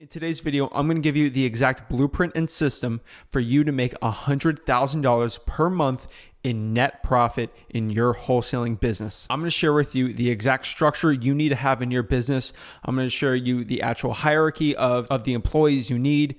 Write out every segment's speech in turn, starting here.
In today's video, I'm going to give you the exact blueprint and system for you to make $100,000 per month in net profit in your wholesaling business. I'm going to share with you the exact structure you need to have in your business. I'm going to share you the actual hierarchy of the employees you need.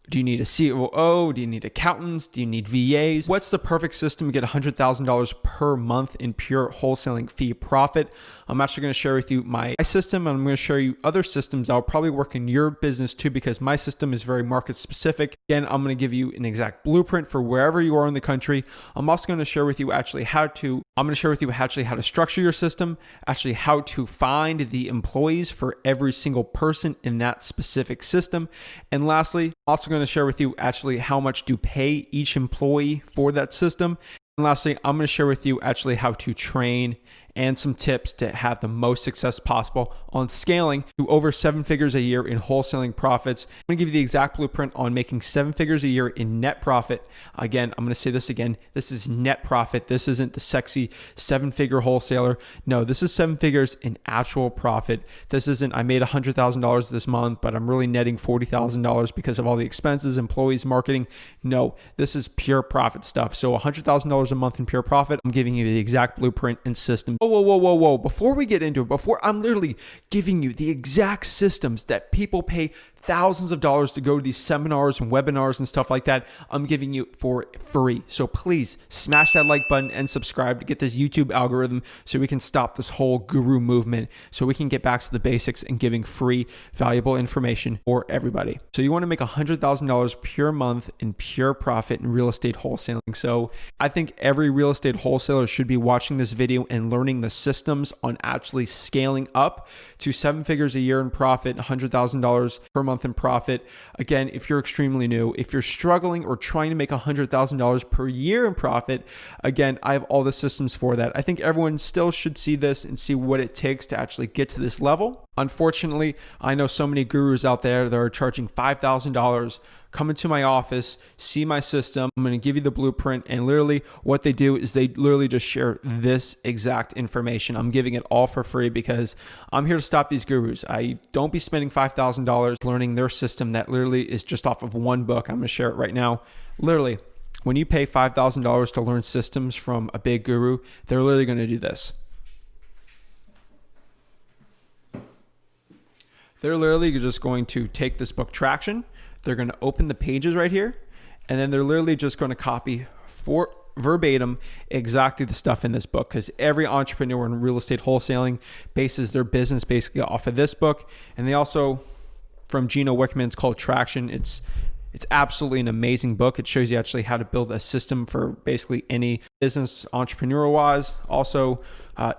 Do you need a COO? Do you need accountants? Do you need VAs? What's the perfect system to get $100,000 per month in pure wholesaling fee profit? I'm actually going to share with you my system, and I'm going to show you other systems that will probably work in your business too, because my system is very market specific. Again, I'm going to give you an exact blueprint for wherever you are in the country. I'm also going to share with you how to structure your system, actually how to find the employees for every single person in that specific system. And lastly, I'm also going to share with you actually how much to pay each employee for that system. And lastly, I'm going to share with you actually how to train and some tips to have the most success possible on scaling to over 7 figures a year in wholesaling profits. I'm going to give you the exact blueprint on making 7 figures a year in net profit. Again, I'm going to say this again. This is net profit. This isn't the sexy 7-figure wholesaler. No, this is 7 figures in actual profit. This isn't, I made $100,000 this month, but I'm really netting $40,000 because of all the expenses, employees, marketing. No, this is pure profit stuff. So $100,000 a month in pure profit. I'm giving you the exact blueprint and system. Whoa. Before we get into it, I'm literally giving you the exact systems that people pay thousands of dollars to go to these seminars and webinars and stuff like that. I'm giving you for free. So please smash that like button and subscribe to get this YouTube algorithm so we can stop this whole guru movement, so we can get back to the basics and giving free, valuable information for everybody. So you want to make $100,000 per month in pure profit in real estate wholesaling. So I think every real estate wholesaler should be watching this video and learning the systems on actually scaling up to 7 figures a year in profit, $100,000 per month in profit. Again, if you're extremely new, if you're struggling or trying to make $100,000 per year in profit, again, I have all the systems for that. I think everyone still should see this and see what it takes to actually get to this level. Unfortunately, I know so many gurus out there that are charging $5,000. Come into my office, see my system. I'm going to give you the blueprint, and literally what they do is they literally just share this exact information. I'm giving it all for free because I'm here to stop these gurus. I don't be spending $5,000 learning their system that literally is just off of one book. I'm going to share it right now. Literally, when you pay $5,000 to learn systems from a big guru, they're literally going to do this. They're literally just going to take this book Traction. They're going to open the pages right here, and then they're literally just going to copy for verbatim exactly the stuff in this book, because every entrepreneur in real estate wholesaling bases their business basically off of this book. And they also, from Gino Wickman, it's called Traction. It's absolutely an amazing book. It shows you actually how to build a system for basically any business entrepreneur wise. Also,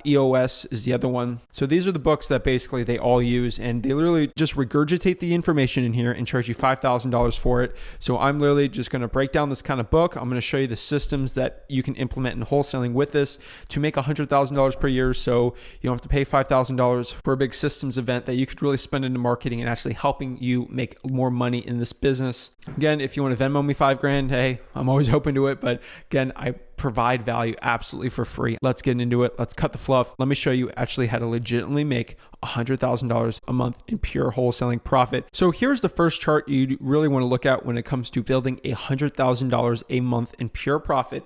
EOS is the other one. So these are the books that basically they all use, and they literally just regurgitate the information in here and charge you $5,000 for it. So I'm literally just going to break down this kind of book. I'm going to show you the systems that you can implement in wholesaling with this to make $100,000 per year. So you don't have to pay $5,000 for a big systems event that you could really spend into marketing and actually helping you make more money in this business. Again, if you want to Venmo me $5,000, hey, I'm always open to it. But again, I provide value absolutely for free. Let's get into it. Let's cut the fluff. Let me show you actually how to legitimately make $100,000 a month in pure wholesaling profit. So here's the first chart you really want to look at when it comes to building $100,000 a month in pure profit.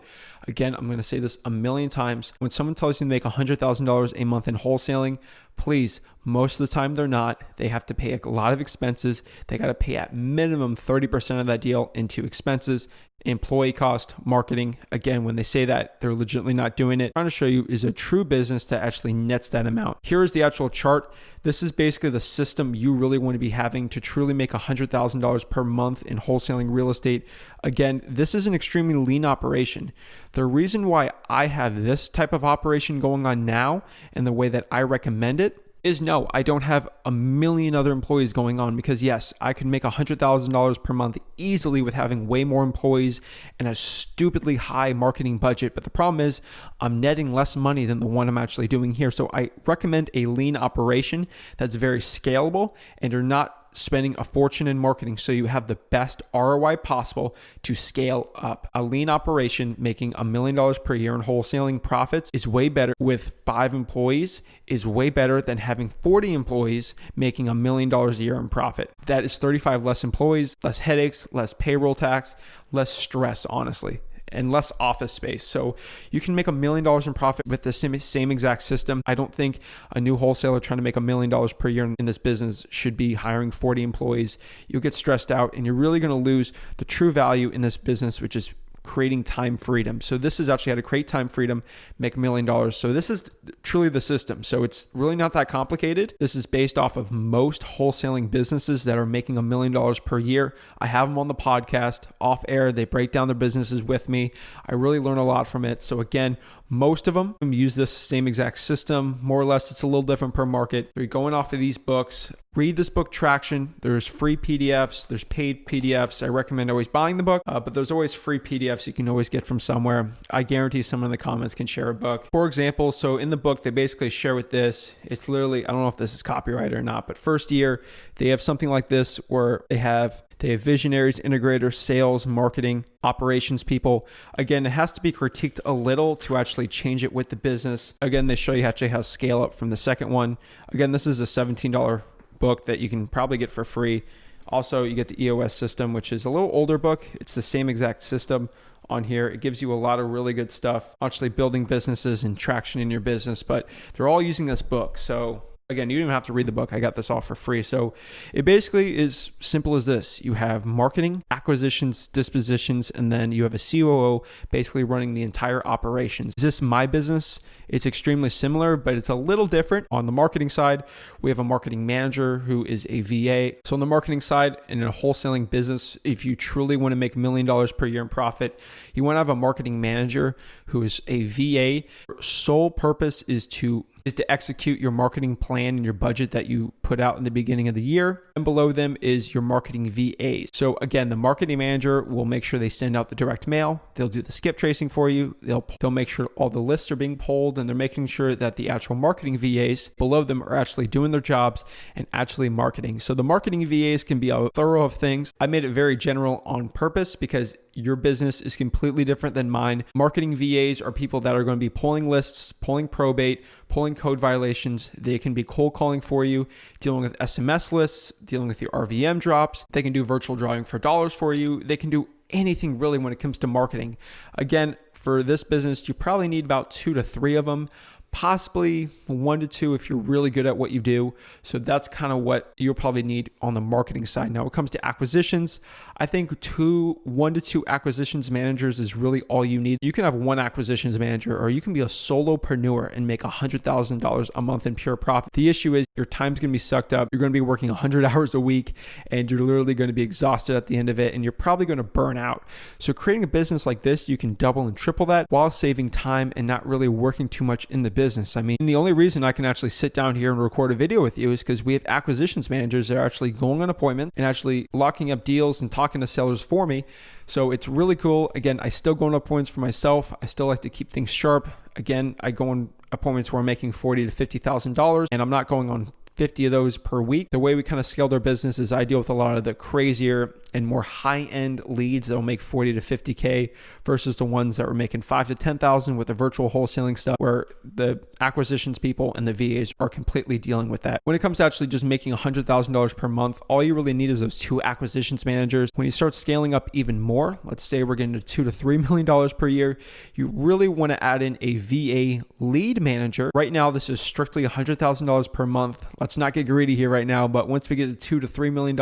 Again, I'm going to say this a million times. When someone tells you to make $100,000 a month in wholesaling, please, most of the time they're not. They have to pay a lot of expenses. They got to pay at minimum 30% of that deal into expenses, employee cost, marketing. Again, when they say that, they're legitimately not doing it. What I'm trying to show you is a true business that actually nets that amount. Here's the actual chart. This is basically the system you really want to be having to truly make $100,000 per month in wholesaling real estate. Again, this is an extremely lean operation. The reason why I have this type of operation going on now and the way that I recommend it is no, I don't have a million other employees going on, because yes, I can make $100,000 per month easily with having way more employees and a stupidly high marketing budget. But the problem is I'm netting less money than the one I'm actually doing here. So I recommend a lean operation that's very scalable, and you're not spending a fortune in marketing so you have the best ROI possible to scale up. A lean operation making $1 million per year in wholesaling profits is way better with 5 employees, is way better than having 40 employees making $1 million a year in profit. That is 35 less employees, less headaches, less payroll tax, less stress, honestly, and less office space. So you can make $1 million in profit with the same exact system. I don't think a new wholesaler trying to make $1 million per year in this business should be hiring 40 employees. You'll get stressed out and you're really going to lose the true value in this business, which is creating time freedom. So this is actually how to create time freedom, make $1 million. So this is truly the system. So it's really not that complicated. This is based off of most wholesaling businesses that are making $1 million per year. I have them on the podcast off air. They break down their businesses with me. I really learn a lot from it. So again, most of them use this same exact system. More or less, it's a little different per market. You're going off of these books. Read this book, Traction. There's free PDFs. There's paid PDFs. I recommend always buying the book, but there's always free PDFs you can always get from somewhere. I guarantee someone in the comments can share a book. For example, so in the book, they basically share with this. It's literally, I don't know if this is copyrighted or not, but first year, they have something like this where they have visionaries, integrators, sales, marketing, operations people. Again, it has to be critiqued a little to actually change it with the business. Again, they show you actually how to scale up from the second one. Again, this is a $17 book that you can probably get for free. Also, you get the EOS system, which is a little older book. It's the same exact system on here. It gives you a lot of really good stuff, actually building businesses and traction in your business, but they're all using this book. So again, you don't even have to read the book. I got this all for free. So it basically is simple as this. You have marketing, acquisitions, dispositions, and then you have a COO basically running the entire operations. Is this my business? It's extremely similar, but it's a little different. On the marketing side, we have a marketing manager who is a VA. So on the marketing side, in a wholesaling business, if you truly want to make $1 million per year in profit, you want to have a marketing manager who is a VA. Sole purpose is to execute your marketing plan and your budget that you put out in the beginning of the year. And below them is your marketing VAs. So again, the marketing manager will make sure they send out the direct mail. They'll do the skip tracing for you. They'll make sure all the lists are being pulled, and they're making sure that the actual marketing VAs below them are actually doing their jobs and actually marketing. So the marketing VAs can be a thorough of things. I made it very general on purpose because your business is completely different than mine. Marketing VAs are people that are going to be pulling lists, pulling probate, pulling code violations. They can be cold calling for you, dealing with SMS lists, dealing with your RVM drops. They can do virtual drawing for dollars for you. They can do anything really when it comes to marketing. Again, for this business, you probably need about 2 to 3 of them. Possibly 1 to 2 if you're really good at what you do. So that's kind of what you'll probably need on the marketing side. Now, when it comes to acquisitions, I think 1 to 2 acquisitions managers is really all you need. You can have 1 acquisitions manager, or you can be a solopreneur and make $100,000 a month in pure profit. The issue is your time's going to be sucked up. You're going to be working 100 hours a week, and you're literally going to be exhausted at the end of it, and you're probably going to burn out. So creating a business like this, you can double and triple that while saving time and not really working too much in the business. I mean, the only reason I can actually sit down here and record a video with you is because we have acquisitions managers that are actually going on appointment and actually locking up deals and talking to sellers for me. So it's really cool. Again, I still go on appointments for myself. I still like to keep things sharp. Again, I go on appointments where I'm making $40,000 to $50,000, and I'm not going on 50 of those per week. The way we kind of scaled our business is I deal with a lot of the crazier and more high-end leads that will make 40 to 50K versus the ones that were making 5 to 10,000 with the virtual wholesaling stuff, where the acquisitions people and the VAs are completely dealing with that. When it comes to actually just making $100,000 per month, all you really need is those 2 acquisitions managers. When you start scaling up even more, let's say we're getting to $2 to $3 million per year, you really want to add in a VA lead manager. Right now, this is strictly $100,000 per month. Let's not get greedy here right now, but once we get to $2 to $3 million,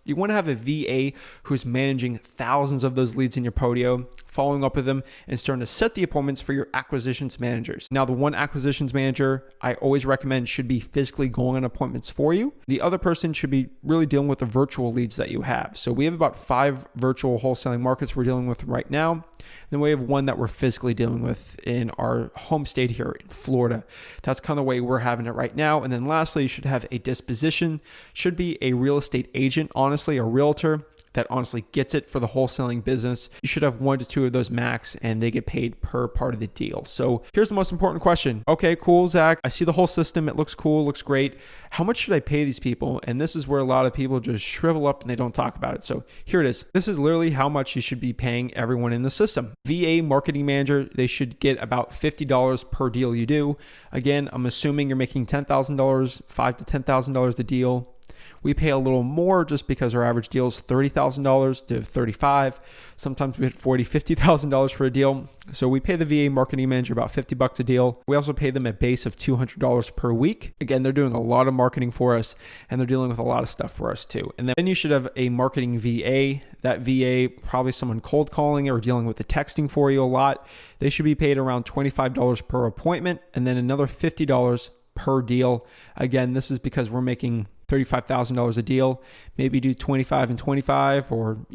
you want to have a VA who's managing thousands of those leads in your podio, following up with them, and starting to set the appointments for your acquisitions managers. Now, the 1 acquisitions manager I always recommend should be physically going on appointments for you. The other person should be really dealing with the virtual leads that you have. So we have about 5 virtual wholesaling markets we're dealing with right now. Then we have 1 that we're physically dealing with in our home state here in Florida. That's kind of the way we're having it right now. And then lastly, you should have a disposition, should be a real estate agent, honestly, a realtor that honestly gets it for the wholesaling business. You should have 1 to 2 of those max, and they get paid per part of the deal. So here's the most important question. Okay, cool, Zach. I see the whole system. It looks cool, looks great. How much should I pay these people? And this is where a lot of people just shrivel up and they don't talk about it. So here it is. This is literally how much you should be paying everyone in the system. VA marketing manager, they should get about $50 per deal you do. Again, I'm assuming you're making $10,000, $5,000 to $10,000 a deal. We pay a little more just because our average deal is $30,000 to $35,000. Sometimes we hit $40,000, $50,000 for a deal. So we pay the VA marketing manager about $50 a deal. We also pay them a base of $200 per week. Again, they're doing a lot of marketing for us, and they're dealing with a lot of stuff for us too. And then you should have a marketing VA. That VA, probably someone cold calling or dealing with the texting for you a lot. They should be paid around $25 per appointment, and then another $50 per deal. Again, this is because we're making $35,000 a deal. Maybe do 25 and 25, or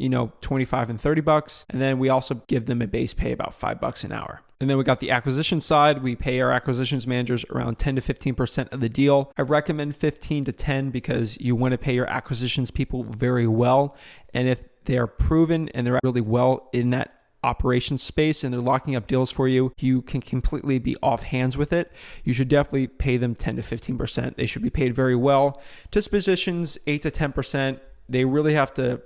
25 and $30. And then we also give them a base pay about $5 an hour. And then we got the acquisition side. We pay our acquisitions managers around 10 to 15% of the deal. I recommend 15 to 10 because you want to pay your acquisitions people very well. And if they are proven and they're really well in that operations space and they're locking up deals for you, you can completely be off hands with it. You should definitely pay them 10 to 15%. They should be paid very well. Dispositions, 8 to 10%. They really have to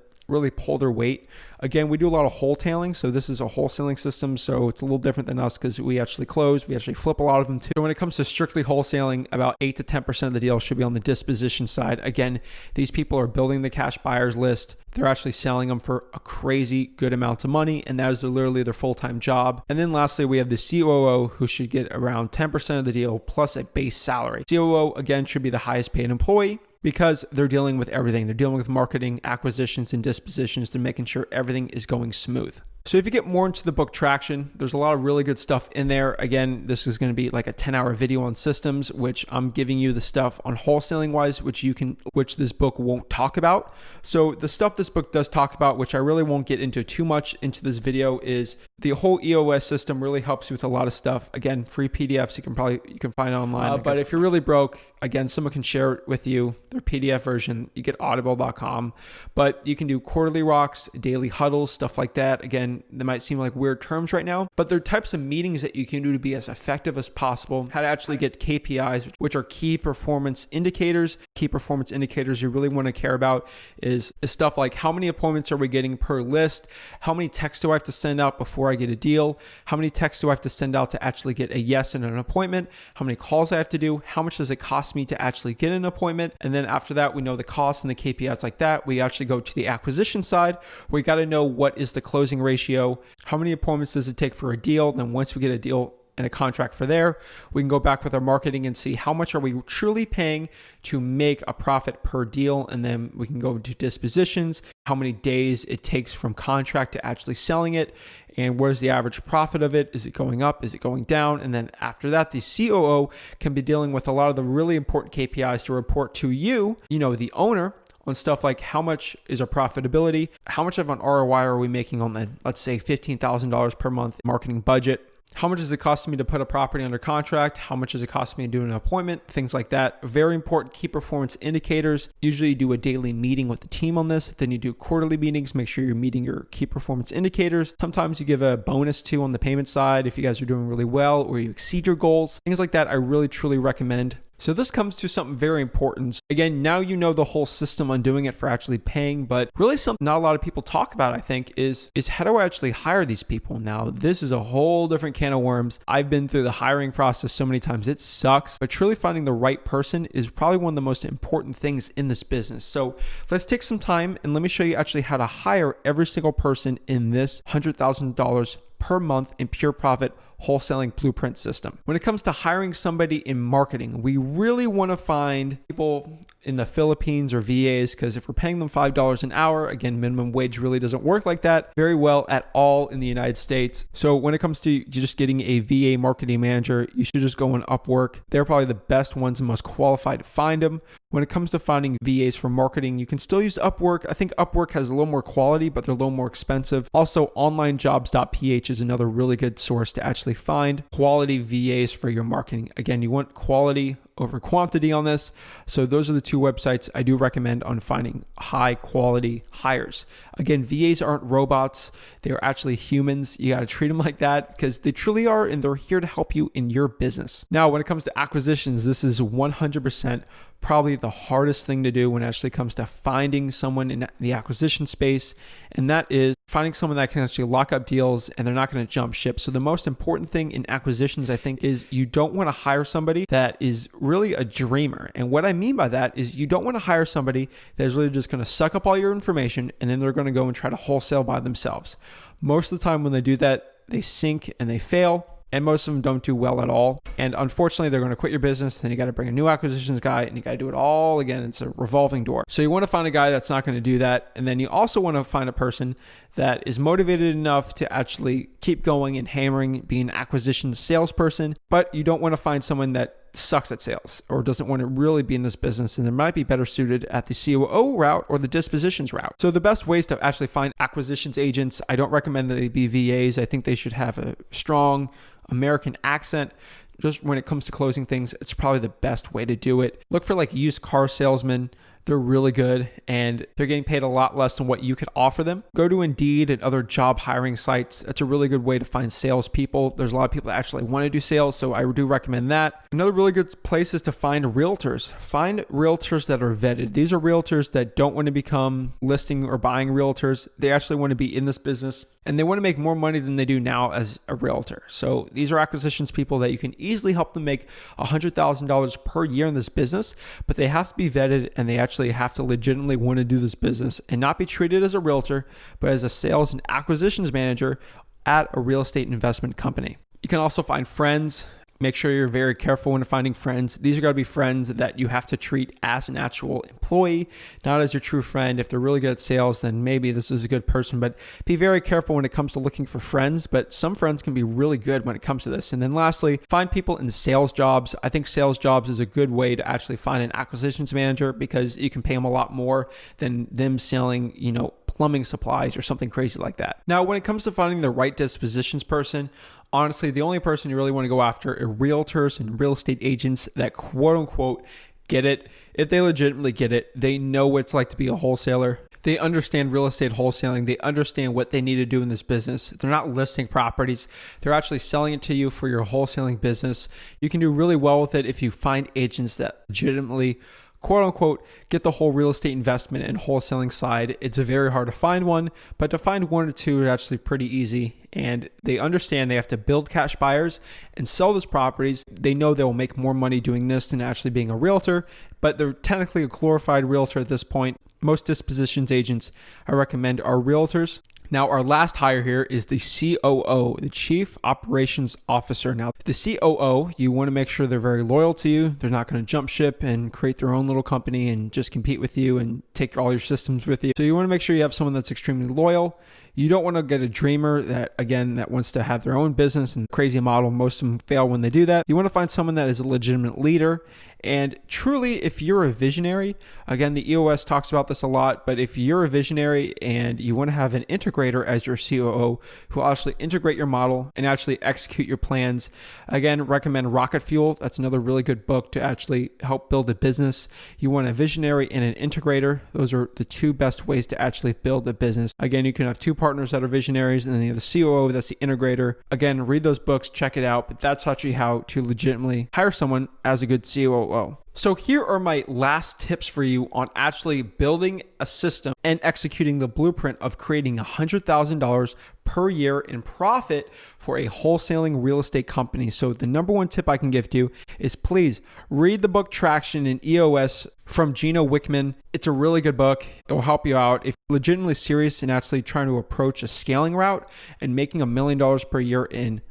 pull their weight. Again, we do a lot of wholetailing, so this is a wholesaling system, so it's a little different than us because we actually close. We actually flip a lot of them too. So when it comes to strictly wholesaling, about 8 to 10% of the deal should be on the disposition side. Again, these people are building the cash buyers list. They're actually selling them for a crazy good amount of money, and that is literally their full-time job. And then lastly, we have the COO, who should get around 10% of the deal plus a base salary. COO, again, should be the highest paid employee, because they're dealing with everything. They're dealing with marketing, acquisitions, and dispositions. They're making sure everything is going smooth. So if you get more into the book Traction, there's a lot of really good stuff in there. Again, this is going to be like a 10-hour video on systems, which I'm giving you the stuff on wholesaling wise, which this book won't talk about. So the stuff this book does talk about, which I really won't get into too much into this video, is the whole EOS system really helps you with a lot of stuff. Again, free PDFs you can find online. But if you're really broke, again, someone can share it with you, their PDF version. You get audible.com, but you can do quarterly rocks, daily huddles, stuff like that. Again, they might seem like weird terms right now, but they're types of meetings that you can do to be as effective as possible. How to actually get KPIs, which are key performance indicators. Key performance indicators you really want to care about is stuff like how many appointments are we getting per list? How many texts do I have to send out before I get a deal? How many texts do I have to send out to actually get a yes and an appointment? How many calls I have to do? How much does it cost me to actually get an appointment? And then after that, we know the costs and the KPIs like that. We actually go to the acquisition side. We got to know what is the closing ratio. How many appointments does it take for a deal? Then once we get a deal and a contract for there, we can go back with our marketing and see how much are we truly paying to make a profit per deal. And then we can go into dispositions, how many days it takes from contract to actually selling it, and where's the average profit of it? Is it going up? Is it going down? And then after that, the COO can be dealing with a lot of the really important KPIs to report to you, the owner, on stuff like how much is our profitability, how much of an ROI are we making on the, let's say, $15,000 per month marketing budget. How much does it cost me to put a property under contract? How much does it cost me to do an appointment? Things like that. Very important key performance indicators. Usually you do a daily meeting with the team on this. Then you do quarterly meetings. Make sure you're meeting your key performance indicators. Sometimes you give a bonus too on the payment side if you guys are doing really well or you exceed your goals. Things like that I really, truly recommend. So this comes to something very important. Again, now you know the whole system on doing it for actually paying, but really something not a lot of people talk about, I think, is how do I actually hire these people? Now, this is a whole different can of worms. I've been through the hiring process so many times. It sucks, but truly finding the right person is probably one of the most important things in this business. So let's take some time and let me show you actually how to hire every single person in this $100,000 per month in pure profit wholesaling blueprint system. When it comes to hiring somebody in marketing, we really want to find people in the Philippines or VAs, because if we're paying them $5 an hour, again, minimum wage really doesn't work like that very well at all in the United States. So when it comes to just getting a VA marketing manager, you should just go on Upwork. They're probably the best ones and most qualified to find them. When it comes to finding VAs for marketing, you can still use Upwork. I think Upwork has a little more quality, but they're a little more expensive. Also, onlinejobs.ph is another really good source to actually find quality VAs for your marketing. Again, you want quality over quantity on this. So those are the two websites I do recommend on finding high quality hires. Again, VAs aren't robots. They're actually humans. You got to treat them like that because they truly are, and they're here to help you in your business. Now, when it comes to acquisitions, this is 100% probably the hardest thing to do when it actually comes to finding someone in the acquisition space. And that is finding someone that can actually lock up deals and they're not going to jump ship. So the most important thing in acquisitions, I think, is you don't want to hire somebody that is really a dreamer. And what I mean by that is you don't want to hire somebody that is really just going to suck up all your information and then they're going to go and try to wholesale by themselves. Most of the time when they do that, they sink and they fail. And most of them don't do well at all. And unfortunately, they're going to quit your business. Then you got to bring a new acquisitions guy and you got to do it all again. It's a revolving door. So you want to find a guy that's not going to do that. And then you also want to find a person that is motivated enough to actually keep going and hammering, being an acquisition salesperson. But you don't want to find someone that sucks at sales or doesn't want to really be in this business, and they might be better suited at the COO route or the dispositions route. So the best ways to actually find acquisitions agents, I don't recommend that they be VAs. I think they should have a strong American accent. Just when it comes to closing things, it's probably the best way to do it. Look for like used car salesmen. They're really good and they're getting paid a lot less than what you could offer them. Go to Indeed and other job hiring sites. That's a really good way to find salespeople. There's a lot of people that actually want to do sales, so I do recommend that. Another really good place is to find realtors. Find realtors that are vetted. These are realtors that don't want to become listing or buying realtors. They actually want to be in this business and they want to make more money than they do now as a realtor. So these are acquisitions people that you can easily help them make $100,000 per year in this business, but they have to be vetted and they actually have to legitimately want to do this business and not be treated as a realtor, but as a sales and acquisitions manager at a real estate investment company. You can also find friends. Make sure you're very careful when finding friends. These are going to be friends that you have to treat as an actual employee, not as your true friend. If they're really good at sales, then maybe this is a good person, but be very careful when it comes to looking for friends. But some friends can be really good when it comes to this. And then lastly, find people in sales jobs. I think sales jobs is a good way to actually find an acquisitions manager because you can pay them a lot more than them selling, plumbing supplies or something crazy like that. Now, when it comes to finding the right dispositions person, honestly, the only person you really want to go after are realtors and real estate agents that quote unquote get it. If they legitimately get it, they know what it's like to be a wholesaler. They understand real estate wholesaling. They understand what they need to do in this business. They're not listing properties. They're actually selling it to you for your wholesaling business. You can do really well with it if you find agents that legitimately quote unquote, get the whole real estate investment and wholesaling side. It's very hard to find one, but to find one or two is actually pretty easy. And they understand they have to build cash buyers and sell those properties. They know they will make more money doing this than actually being a realtor, but they're technically a glorified realtor at this point. Most dispositions agents I recommend are realtors. Now, our last hire here is the COO, the Chief Operations Officer. Now, the COO, you want to make sure they're very loyal to you. They're not going to jump ship and create their own little company and just compete with you and take all your systems with you. So you want to make sure you have someone that's extremely loyal. You don't want to get a dreamer that wants to have their own business and crazy model. Most of them fail when they do that. You want to find someone that is a legitimate leader. And truly, if you're a visionary, again, the EOS talks about this a lot, but if you're a visionary and you want to have an integrator as your COO who will actually integrate your model and actually execute your plans, again, recommend Rocket Fuel. That's another really good book to actually help build a business. You want a visionary and an integrator. Those are the two best ways to actually build a business. Again, you can have two partners that are visionaries and then you have the COO, that's the integrator. Again, read those books, check it out, but that's actually how to legitimately hire someone as a good COO. So here are my last tips for you on actually building a system and executing the blueprint of creating $100,000 per year in profit for a wholesaling real estate company. So the number one tip I can give to you is please read the book Traction in EOS from Gino Wickman. It's a really good book. It will help you out. If you're legitimately serious in actually trying to approach a scaling route and making $1 million per year in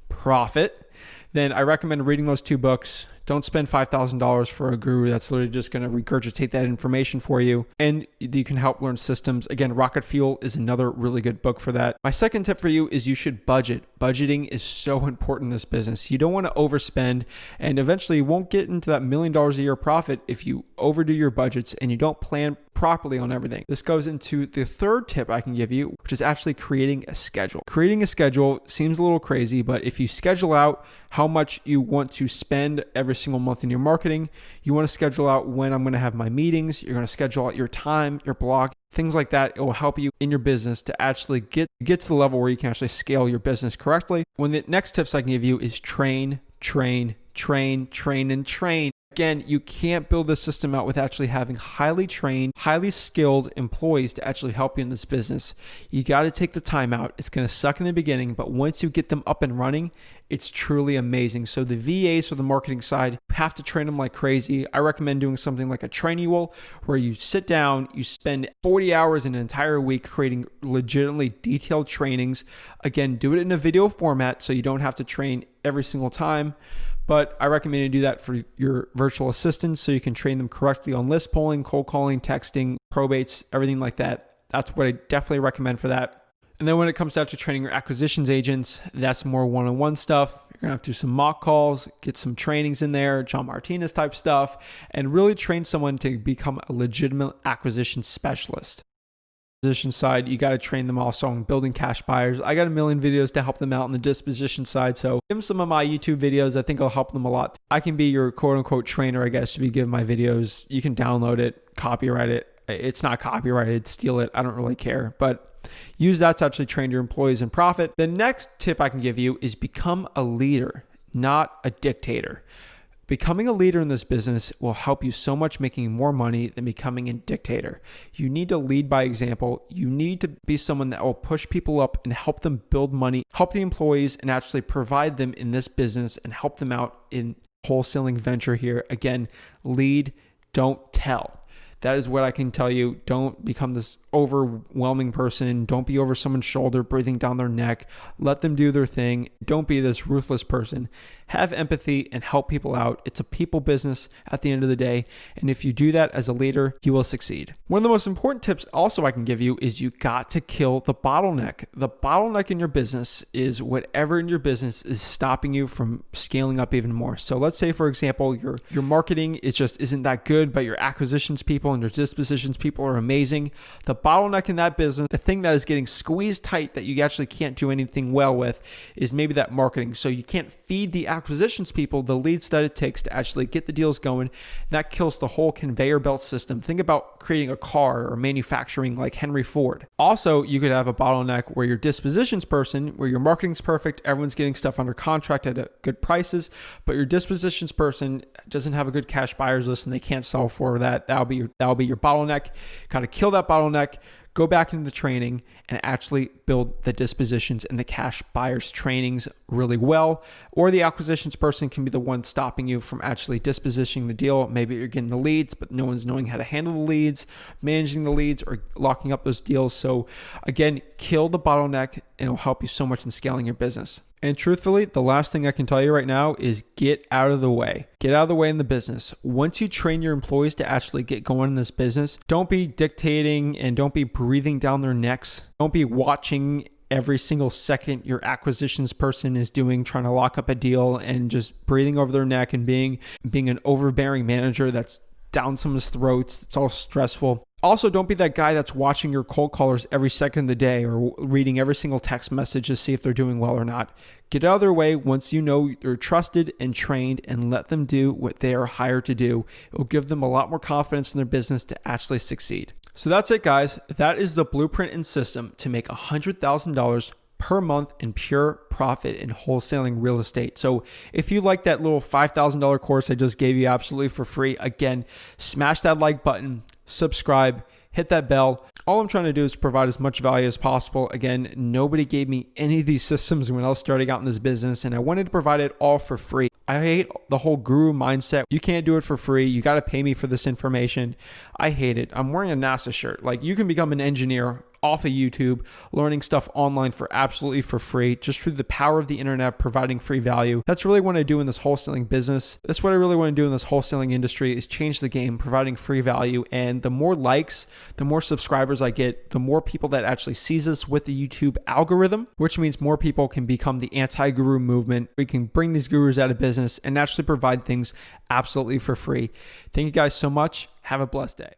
profit, then I recommend reading those two books. Don't spend $5,000 for a guru that's literally just going to regurgitate that information for you. And you can help learn systems. Again, Rocket Fuel is another really good book for that. My second tip for you is you should budget. Budgeting is so important in this business. You don't want to overspend, and eventually you won't get into that $1 million a year profit if you overdo your budgets and you don't plan properly on everything. This goes into the third tip I can give you, which is actually creating a schedule. Creating a schedule seems a little crazy, but if you schedule out how much you want to spend every every single month in your marketing. You want to schedule out when I'm going to have my meetings. You're going to schedule out your time, your blog, things like that. It will help you in your business to actually get to the level where you can actually scale your business correctly. One of the next tips I can give you is train, train, train, train, and train. Again, you can't build this system out with actually having highly trained, highly skilled employees to actually help you in this business. You got to take the time out. It's going to suck in the beginning, but once you get them up and running, it's truly amazing. So the VAs for the marketing side, you have to train them like crazy. I recommend doing something like a trainual where you sit down, you spend 40 hours in an entire week creating legitimately detailed trainings. Again, do it in a video format so you don't have to train every single time. But I recommend you do that for your virtual assistants so you can train them correctly on list polling, cold calling, texting, probates, everything like that. That's what I definitely recommend for that. And then when it comes down to training your acquisitions agents, that's more one-on-one stuff. You're gonna have to do some mock calls, get some trainings in there, John Martinez type stuff, and really train someone to become a legitimate acquisition specialist. Disposition side, you got to train them also on building cash buyers. I got a million videos to help them out on the disposition side, so give them some of my YouTube videos. I think it'll help them a lot. I can be your quote unquote trainer, I guess, to be giving my videos. You can download it, copyright it. It's not copyrighted, steal it. I don't really care, but use that to actually train your employees and profit. The next tip I can give you is become a leader, not a dictator. Becoming a leader in this business will help you so much making more money than becoming a dictator. You need to lead by example. You need to be someone that will push people up and help them build money, help the employees, and actually provide them in this business and help them out in wholesaling venture here. Again, lead, don't tell. That is what I can tell you. Don't become this overwhelming person. Don't be over someone's shoulder, breathing down their neck. Let them do their thing. Don't be this ruthless person. Have empathy and help people out. It's a people business at the end of the day. And if you do that as a leader, you will succeed. One of the most important tips also I can give you is you got to kill the bottleneck. The bottleneck in your business is whatever in your business is stopping you from scaling up even more. So let's say, for example, your marketing isn't that good, but your acquisitions people and your dispositions people are amazing. The bottleneck in that business, the thing that is getting squeezed tight that you actually can't do anything well with, is maybe that marketing. So you can't feed the acquisitions people the leads that it takes to actually get the deals going. That kills the whole conveyor belt system. Think about creating a car or manufacturing like Henry Ford. Also, you could have a bottleneck where your dispositions person, where your marketing's perfect, everyone's getting stuff under contract at good prices, but your dispositions person doesn't have a good cash buyers list and they can't sell for that. That'll be your bottleneck. Kind of kill that bottleneck. Go back into the training and actually build the dispositions and the cash buyers trainings really well. Or the acquisitions person can be the one stopping you from actually dispositioning the deal. Maybe you're getting the leads, but no one's knowing how to handle the leads, managing the leads, or locking up those deals. So again, kill the bottleneck and it'll help you so much in scaling your business. And truthfully, the last thing I can tell you right now is get out of the way. Get out of the way in the business. Once you train your employees to actually get going in this business, don't be dictating and don't be breathing down their necks. Don't be watching every single second your acquisitions person is doing, trying to lock up a deal and just breathing over their neck and being an overbearing manager that's down someone's throats. It's all stressful. Also, don't be that guy that's watching your cold callers every second of the day or reading every single text message to see if they're doing well or not. Get out of their way once you know they're trusted and trained and let them do what they are hired to do. It will give them a lot more confidence in their business to actually succeed. So that's it, guys. That is the blueprint and system to make $100,000 per month in pure profit in wholesaling real estate. So if you like that little $5,000 course I just gave you absolutely for free, again, smash that like button, subscribe, hit that bell. All I'm trying to do is provide as much value as possible. Again, nobody gave me any of these systems when I was starting out in this business, and I wanted to provide it all for free. I hate the whole guru mindset. You can't do it for free. You got to pay me for this information. I hate it. I'm wearing a NASA shirt. Like, you can become an engineer off of YouTube, learning stuff online for absolutely for free, just through the power of the internet, providing free value. That's really what I do in this wholesaling business. That's what I really want to do in this wholesaling industry, is change the game, providing free value. And the more likes, the more subscribers I get, the more people that actually sees us with the YouTube algorithm, which means more people can become the anti-guru movement. We can bring these gurus out of business and actually provide things absolutely for free. Thank you guys so much. Have a blessed day.